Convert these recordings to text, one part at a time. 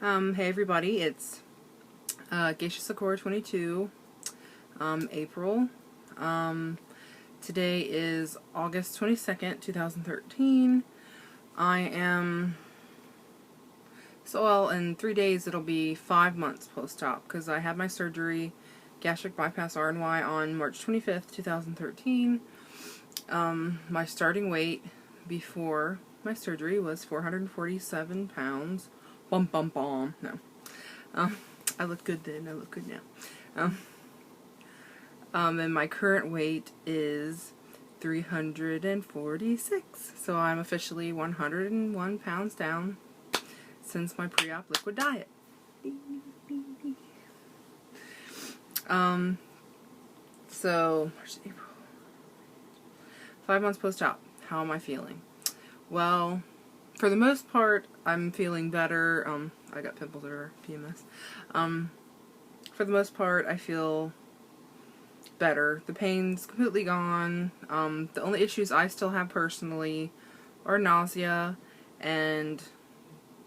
Hey everybody, it's Geisha Sakura 22, April. Today is August 22nd, 2013. I am, well, in 3 days it'll be 5 months post-op because I had my surgery, gastric bypass RNY, on March 25th, 2013. My starting weight before my surgery was 447 pounds. Bum bum bum. No. I look good then, I look good now. And my current weight is 346. So I'm officially 101 pounds down since my pre-op liquid diet. So, March, April. 5 months post-op. How am I feeling? Well, for the most part, I'm feeling better. I got pimples everywhere, PMS. For the most part, I feel better. The pain's completely gone. The only issues I still have personally are nausea and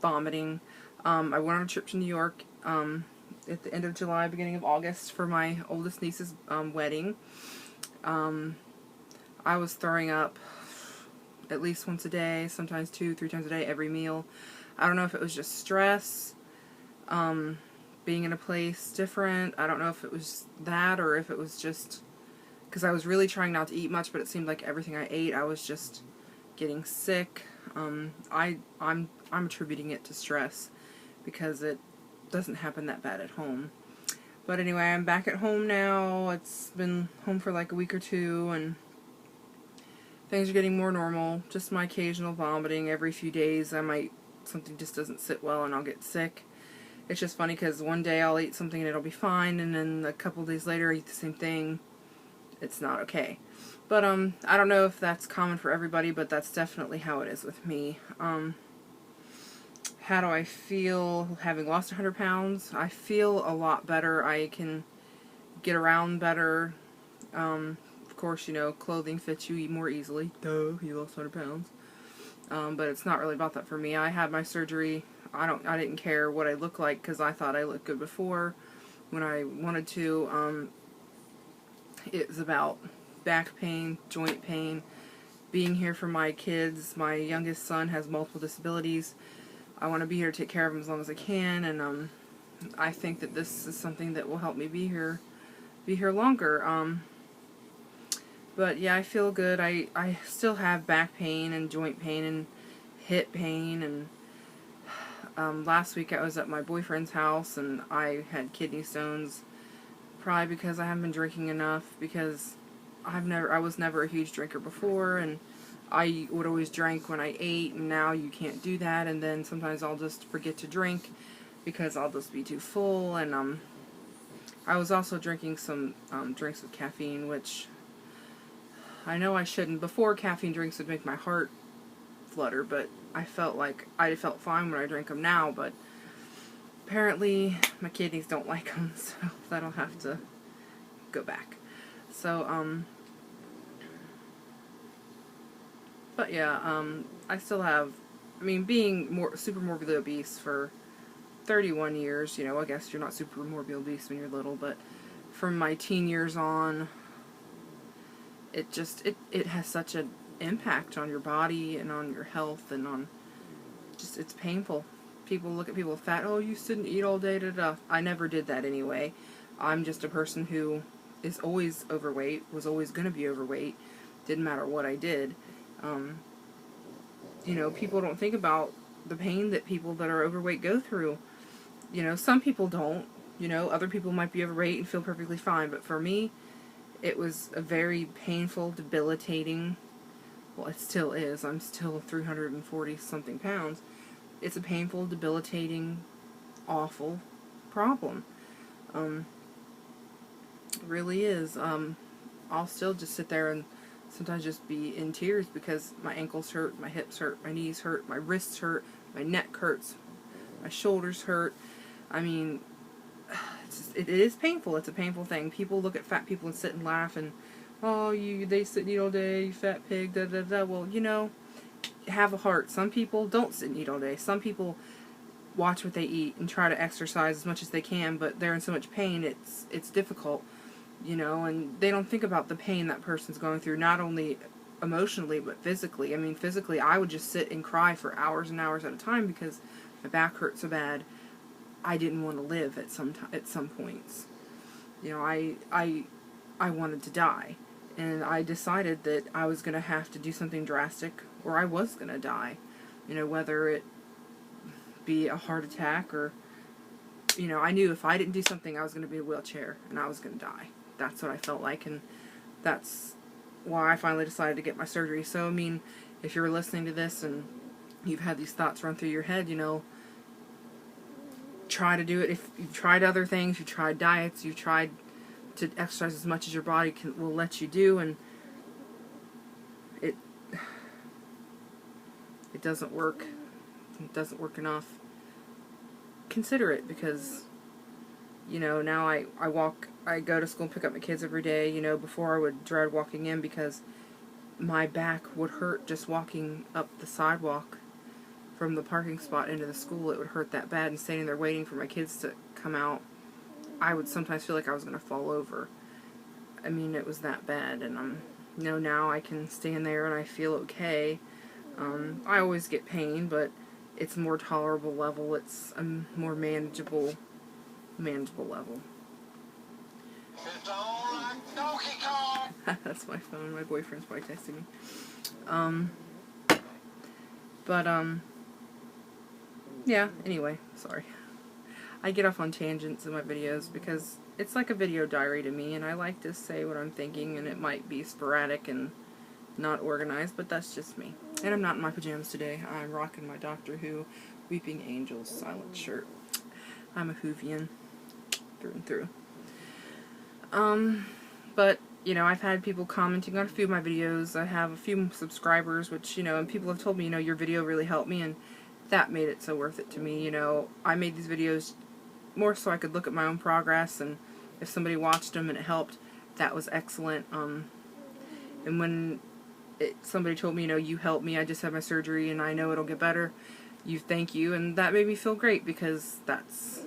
vomiting. I went on a trip to New York at the end of July, beginning of August for my oldest niece's wedding. I was throwing up at least once a day, sometimes 2-3 times a day, every meal. I don't know if it was just stress, being in a place different. I don't know if it was that or if it was just because I was really trying not to eat much, but it seemed like everything I ate, I was just getting sick. I'm attributing it to stress because it doesn't happen that bad at home. But anyway, I'm back at home now. It's been home for like a week or two, and things are getting more normal. Just my occasional vomiting every few days. Something just doesn't sit well and I'll get sick. It's just funny because one day I'll eat something and it'll be fine, and then a couple days later I eat the same thing. It's not okay. But I don't know if that's common for everybody, but that's definitely how it is with me. How do I feel having lost 100 pounds? I feel a lot better. I can get around better. Of course, you know, clothing fits you more easily. Duh, you lost 100 pounds. But it's not really about that for me. I had my surgery. I didn't care what I looked like because I thought I looked good before when I wanted to. It was about back pain, joint pain, being here for my kids. My youngest son has multiple disabilities. I want to be here to take care of him as long as I can, and I think that this is something that will help me be here longer. But yeah, I feel good. I still have back pain and joint pain and hip pain, and last week I was at my boyfriend's house and I had kidney stones, probably because I haven't been drinking enough, because I was never a huge drinker before, and I would always drink when I ate, and now you can't do that, and then sometimes I'll just forget to drink because I'll just be too full, and I was also drinking some drinks with caffeine, which I know I shouldn't. Before, caffeine drinks would make my heart flutter, but I felt fine when I drank them now, but apparently my kidneys don't like them, so that'll have to go back. So, but yeah, I still have, being super morbidly obese for 31 years, you know, I guess you're not super morbidly obese when you're little, but from my teen years on, it has such an impact on your body and on your health, and on it's painful. People look at people fat, oh, you shouldn't eat all day, da da. I never did that anyway. I'm just a person who is always overweight, was always going to be overweight, didn't matter what I did. You know, people don't think about the pain that people that are overweight go through. You know, some people don't. You know, other people might be overweight and feel perfectly fine, but for me, it was a very painful, debilitating, well, it still is. I'm still 340 something pounds. It's a painful, debilitating, awful problem. It really is. I'll still just sit there and sometimes just be in tears because my ankles hurt, my hips hurt, my knees hurt, my wrists hurt, my neck hurts, my shoulders hurt. I mean, it is painful. It's a painful thing. People look at fat people and sit and laugh and, oh, they sit and eat all day, you fat pig, da da da. Well, you know, have a heart. Some people don't sit and eat all day. Some people watch what they eat and try to exercise as much as they can, but they're in so much pain, it's difficult, you know, and they don't think about the pain that person's going through, not only emotionally, but physically. I mean, physically, I would just sit and cry for hours and hours at a time because my back hurt so bad. I didn't want to live at some points. You know, I wanted to die, and I decided that I was going to have to do something drastic, or I was going to die. You know, whether it be a heart attack or, you know, I knew if I didn't do something, I was going to be in a wheelchair and I was going to die. That's what I felt like, and that's why I finally decided to get my surgery. So, I mean, if you're listening to this and you've had these thoughts run through your head, you know, try to do it. If you've tried other things, you've tried diets, you've tried to exercise as much as your body will let you do, and it doesn't work. It doesn't work enough. Consider it, because, you know, now I go to school and pick up my kids every day. You know, before I would dread walking in because my back would hurt just walking up the sidewalk from the parking spot into the school. It would hurt that bad, and standing there waiting for my kids to come out, I would sometimes feel like I was going to fall over. I mean, it was that bad, and you know, now I can stand there and I feel okay. I always get pain, but it's a more tolerable level. It's a more manageable level. That's my phone. My boyfriend's probably texting me. Yeah, anyway, sorry. I get off on tangents in my videos because it's like a video diary to me, and I like to say what I'm thinking, and it might be sporadic and not organized, but that's just me. And I'm not in my pajamas today. I'm rocking my Doctor Who Weeping Angels silent shirt. I'm a Whovian through and through. But, you know, I've had people commenting on a few of my videos. I have a few subscribers, which, you know, and people have told me, you know, your video really helped me, and that made it so worth it to me. You know, I made these videos more so I could look at my own progress, and if somebody watched them and it helped, that was excellent. And when somebody told me, you know, you helped me, I just had my surgery and I know it'll get better, thank you, and that made me feel great, because that's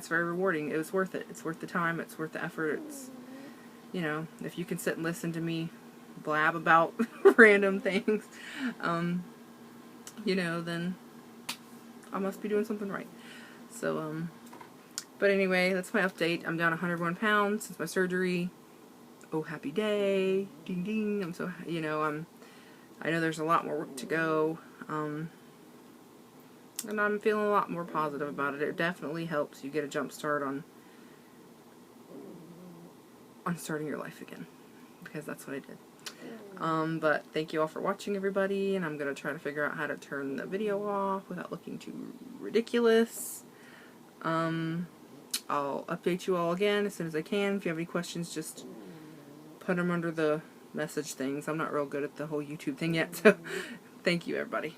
very rewarding. It was worth it. It's worth the time. It's worth the effort. It's, you know, if you can sit and listen to me blab about random things, you know, then I must be doing something right. So, but anyway, that's my update. I'm down 101 pounds since my surgery. Oh, happy day. Ding ding. I'm so, you know, I know there's a lot more work to go. And I'm feeling a lot more positive about it. It definitely helps you get a jump start on starting your life again, because that's what I did. But thank you all for watching, everybody, and I'm going to try to figure out how to turn the video off without looking too ridiculous. I'll update you all again as soon as I can. If you have any questions, just put them under the message things. I'm not real good at the whole YouTube thing yet, so thank you, everybody.